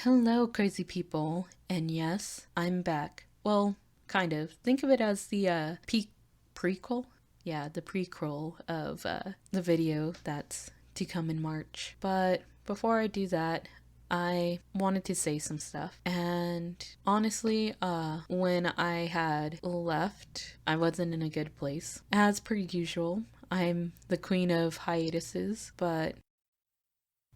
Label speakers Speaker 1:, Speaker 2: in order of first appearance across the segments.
Speaker 1: Hello, crazy people. And yes, I'm back. Well, kind of. Think of it as the prequel. Yeah, the prequel of the video that's to come in March. But before I do that, I wanted to say some stuff. And honestly, when I had left, I wasn't in a good place. As per usual, I'm the queen of hiatuses, but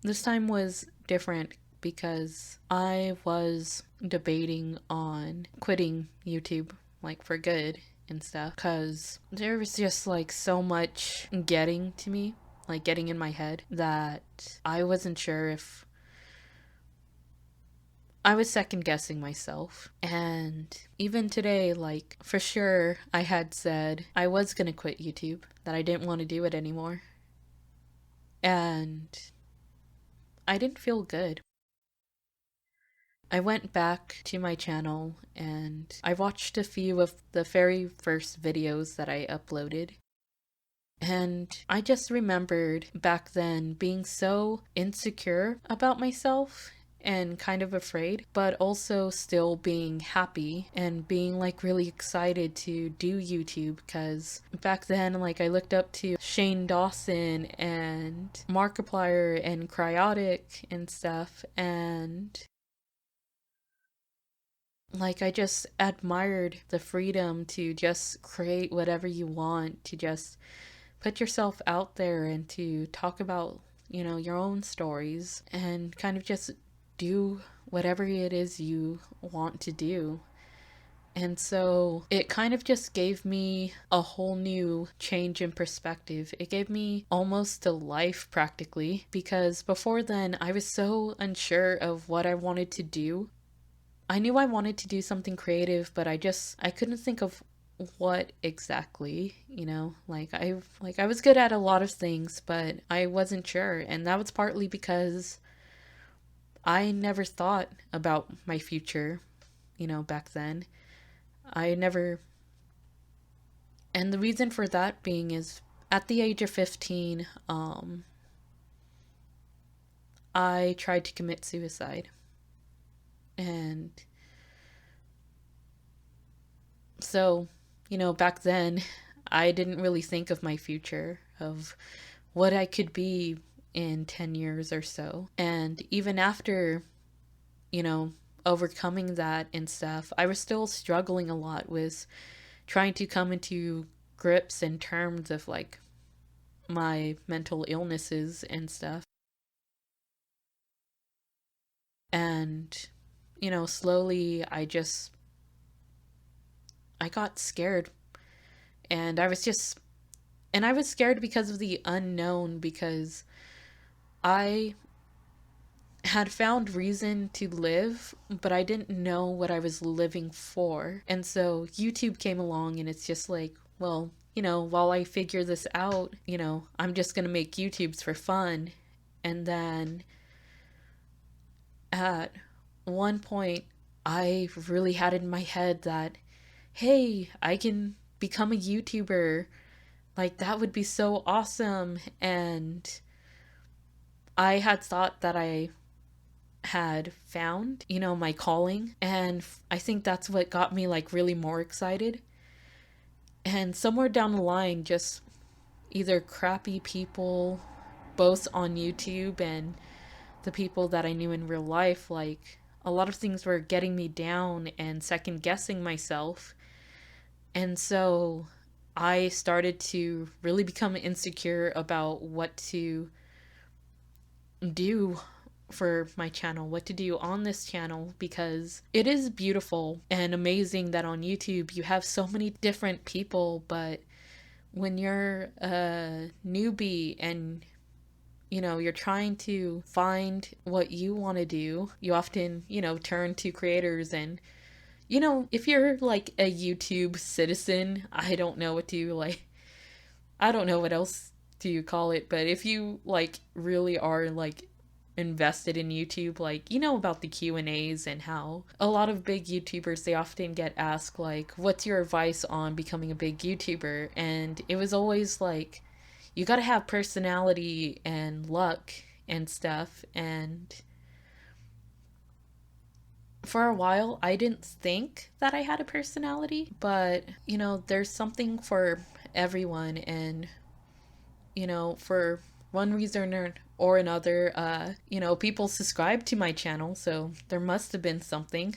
Speaker 1: this time was different because I was debating on quitting YouTube, like for good and stuff, because there was just like so much getting to me, like getting in my head, that I wasn't sure if I was second guessing myself. And even today, like for sure, I had said I was gonna quit YouTube, that I didn't want to do it anymore. And I didn't feel good. I went back to my channel and I watched a few of the very first videos that I uploaded. And I just remembered back then being so insecure about myself and kind of afraid, but also still being happy and being like really excited to do YouTube because back then, like, I looked up to Shane Dawson and Markiplier and Cryotic and stuff, and like I just admired the freedom to just create whatever you want, to just put yourself out there and to talk about, your own stories and kind of just do whatever it is you want to do. And so it kind of just gave me a whole new change in perspective. It gave me almost a life practically, because before then I was so unsure of what I wanted to do. I knew I wanted to do something creative, but I couldn't think of what exactly, like I was good at a lot of things, but I wasn't sure, and that was partly because I never thought about my future, back then. I never And the reason for that being is at the age of 15, I tried to commit suicide. And so, back then, I didn't really think of my future, of what I could be in 10 years or so. And even after, you know, overcoming that and stuff, I was still struggling a lot with trying to come into grips in terms of like my mental illnesses and stuff. And, slowly I got scared, and I was scared because of the unknown, because I had found reason to live, but I didn't know what I was living for. And so YouTube came along, and it's just like, well, while I figure this out, I'm just going to make YouTubes for fun. And then at one point, I really had in my head that, hey, I can become a YouTuber. Like, that would be so awesome. And I had thought that I had found, my calling. And I think that's what got me like really more excited. And somewhere down the line, just either crappy people, both on YouTube and the people that I knew in real life, like a lot of things were getting me down and second guessing myself. And so I started to really become insecure about what to do for my channel, what to do on this channel, because it is beautiful and amazing that on YouTube you have so many different people, but when you're a newbie and you're trying to find what you want to do, you often, turn to creators. And if you're like a YouTube citizen, I don't know what else do you call it, but if you like really are like invested in YouTube, like about the Q&As and how a lot of big YouTubers, they often get asked like, what's your advice on becoming a big YouTuber? And it was always like, you got to have personality and luck and stuff. And For a while, I didn't think that I had a personality, but there's something for everyone, and for one reason or another, people subscribe to my channel, so there must have been something.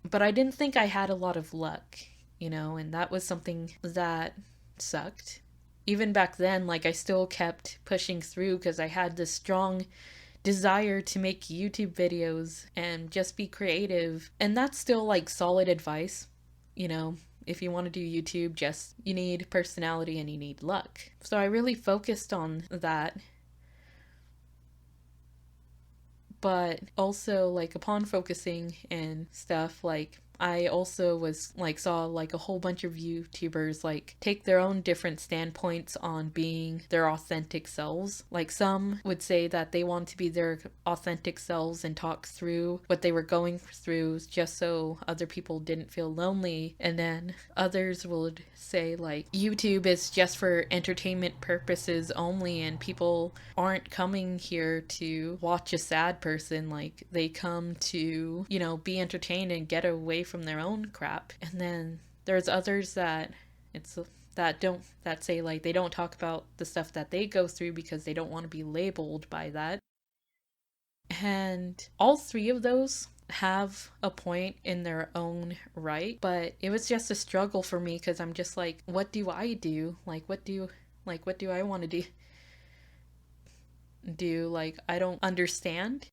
Speaker 1: But I didn't think I had a lot of luck, and that was something that sucked. Even back then, like, I still kept pushing through because I had this strong desire to make YouTube videos and just be creative. And that's still like solid advice. You know, if you want to do YouTube, just you need personality and you need luck. So I really focused on that. But also, like, upon focusing and stuff, like, I also was like saw like a whole bunch of YouTubers like take their own different standpoints on being their authentic selves. Like, some would say that they want to be their authentic selves and talk through what they were going through just so other people didn't feel lonely. And then others would say like YouTube is just for entertainment purposes only, and people aren't coming here to watch a sad person. Like, they come to, be entertained and get away from their own crap. And then there's others that it's that say like they don't talk about the stuff that they go through because they don't want to be labeled by that. And all three of those have a point in their own right, but it was just a struggle for me because I'm just like, what do I do? What do I want to do? Like, I don't understand.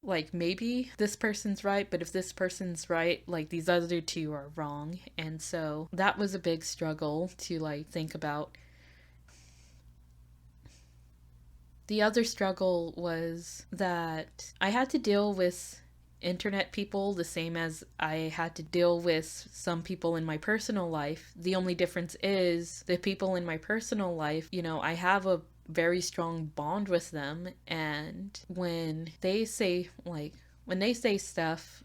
Speaker 1: Like, maybe this person's right, but if this person's right, like, these other two are wrong. And so that was a big struggle to like think about. The other struggle was that I had to deal with internet people the same as I had to deal with some people in my personal life. The only difference is the people in my personal life, I have a very strong bond with them, and when they say stuff,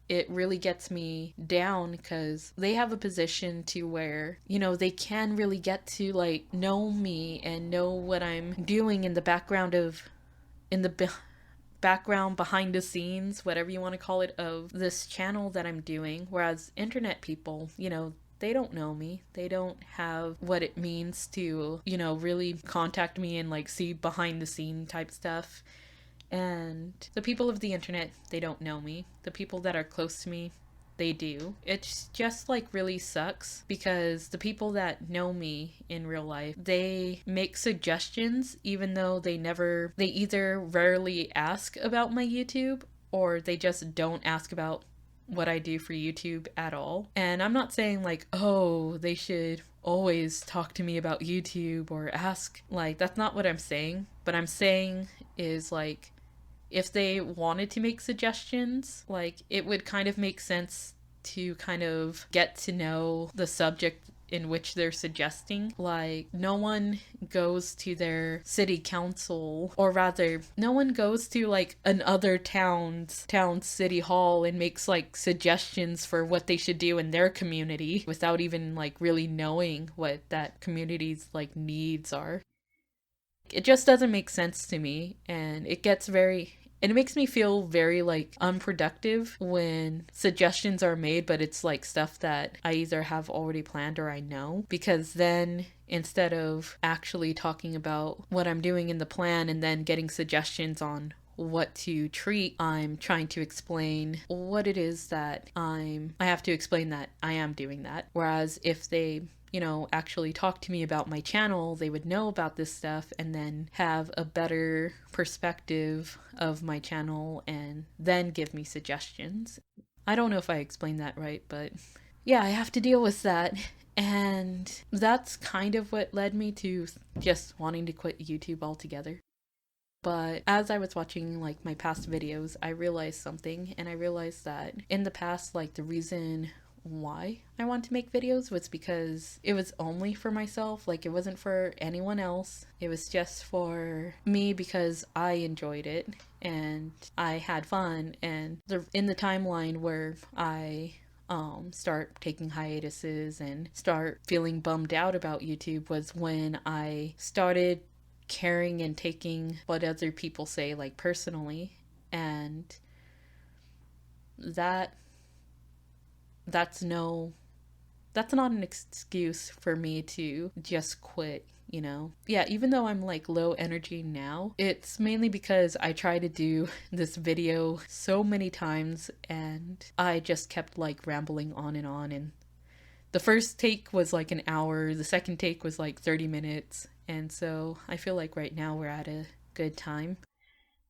Speaker 1: it really gets me down because they have a position to where, they can really get to like know me and know what I'm doing in the background, behind the scenes, whatever you want to call it, of this channel that I'm doing. Whereas internet people, they don't know me. They don't have what it means to, really contact me and like see behind the scene type stuff. And the people of the internet, they don't know me. The people that are close to me, they do. It's just like really sucks because the people that know me in real life, they make suggestions even though they either rarely ask about my YouTube or they just don't ask about what I do for YouTube at all. And I'm not saying like, oh, they should always talk to me about YouTube or ask. Like, that's not what I'm saying. But I'm saying is like, if they wanted to make suggestions, like, it would kind of make sense to kind of get to know the subject in which they're suggesting. Like, no one goes to their city council, or rather, no one goes to like another town's city hall and makes like suggestions for what they should do in their community without even like really knowing what that community's like needs are. It just doesn't make sense to me, and it makes me feel very like unproductive when suggestions are made, but it's like stuff that I either have already planned or I know. Because then instead of actually talking about what I'm doing in the plan and then getting suggestions on what to treat, I'm trying to explain what it is that I have to explain that I am doing that. Whereas if they actually talk to me about my channel, they would know about this stuff and then have a better perspective of my channel and then give me suggestions. I don't know if I explained that right, but yeah, I have to deal with that. And that's kind of what led me to just wanting to quit YouTube altogether. But as I was watching like my past videos, I realized something, and I realized that in the past, like, the reason why I want to make videos was because it was only for myself. Like, it wasn't for anyone else. It was just for me because I enjoyed it and I had fun. And in the timeline where I start taking hiatuses and start feeling bummed out about YouTube was when I started caring and taking what other people say like personally. And that that's no that's not an excuse for me to just quit, you know? Yeah, even though I'm like low energy now, it's mainly because I tried to do this video so many times and I just kept like rambling on and on. And the first take was like an hour, the second take was like 30 minutes. And so I feel like right now we're at a good time.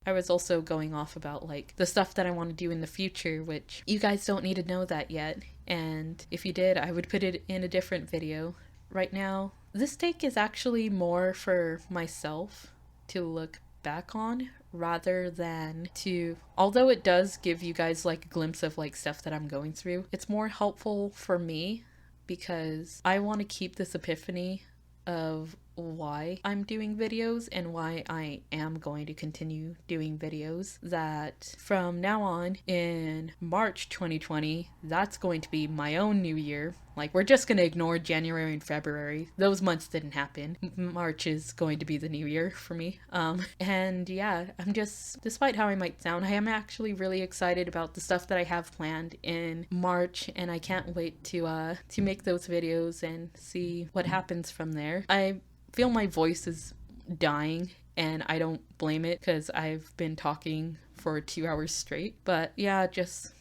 Speaker 1: I was also going off about like the stuff that I want to do in the future, which you guys don't need to know that yet. And if you did, I would put it in a different video. Right now, this take is actually more for myself to look back on rather than to, although it does give you guys like a glimpse of like stuff that I'm going through, it's more helpful for me because I want to keep this epiphany of why I'm doing videos and why I am going to continue doing videos, that from now on in March 2020, that's going to be my own new year. Like, we're just going to ignore January and February. Those months didn't happen. March is going to be the new year for me. And yeah, I'm just, despite how I might sound, I am actually really excited about the stuff that I have planned in March, and I can't wait to make those videos and see what happens from there. I feel my voice is dying and I don't blame it because I've been talking for 2 hours straight. But yeah, just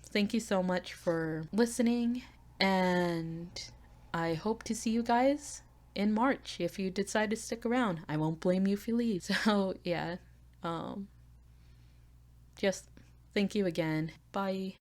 Speaker 1: thank you so much for listening, and I hope to see you guys in March if you decide to stick around. I won't blame you if you leave. So yeah, just thank you again. Bye.